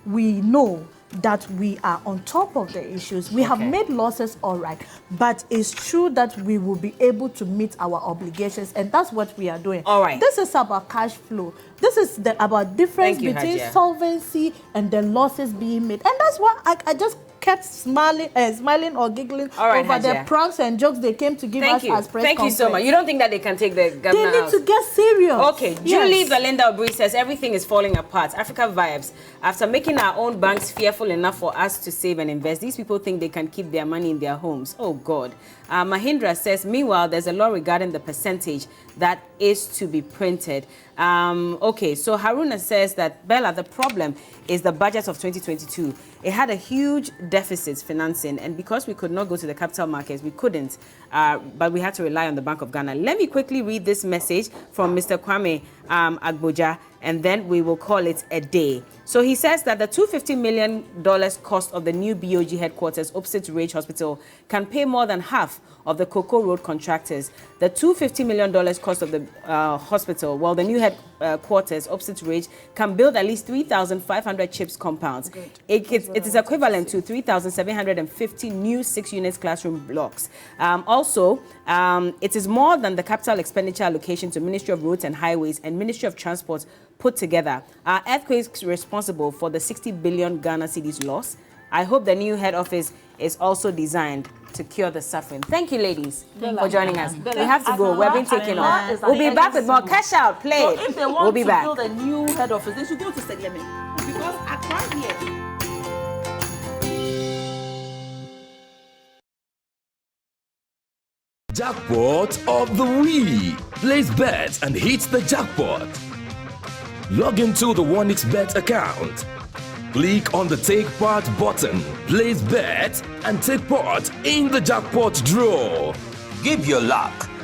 we know that we are on top of the issues. We have made losses, all right, but it's true that we will be able to meet our obligations, and that's what we are doing. All right. This is about cash flow. This is about difference between solvency and the losses being made, and that's why I just kept smiling or giggling All right, over the Hajia. pranks and jokes they came to give us as press Thank you so conference. much. You don't think that they can take the governor They need out? to get serious. Okay, Yes. Julie Valinda Obri says everything is falling apart. Africa vibes. After making our own banks fearful enough for us to save and invest, these people think they can keep their money in their homes. Oh God. Mahindra says, meanwhile, there's a law regarding the percentage that is to be printed. Okay, so Haruna says that, Bella, the problem is the budget of 2022. It had a huge deficit financing, and because we could not go to the capital markets, we couldn't, but we had to rely on the Bank of Ghana. Let me quickly read this message from Mr. Kwame Agboja, and then we will call it a day. So he says that the $250 million cost of the new BOG headquarters opposite Rage Hospital can pay more than half of the Cocoa Road contractors. The $250 million cost of the hospital, while the new headquarters opposite Rage can build at least 3,500 chips compounds. It is equivalent to 3,750 new 6-unit classroom blocks. Also, it is more than the capital expenditure allocation to Ministry of Roads and Highways and Ministry of Transport put together. Are earthquakes responsible for the 60 billion Ghana cedis loss? I hope the new head office is also designed to cure the suffering. Thank you, ladies, for joining us. We have to go. We're being taken off. We'll be back with more Cash Out. Play. So if they want we'll be to back. build a new head office, they should go to Saga. Because Accra here. Jackpot of the week. Place bets and hit the jackpot. Log into the 1xBet account. Click on the Take Part button. Place bet and take part in the jackpot draw. Give your luck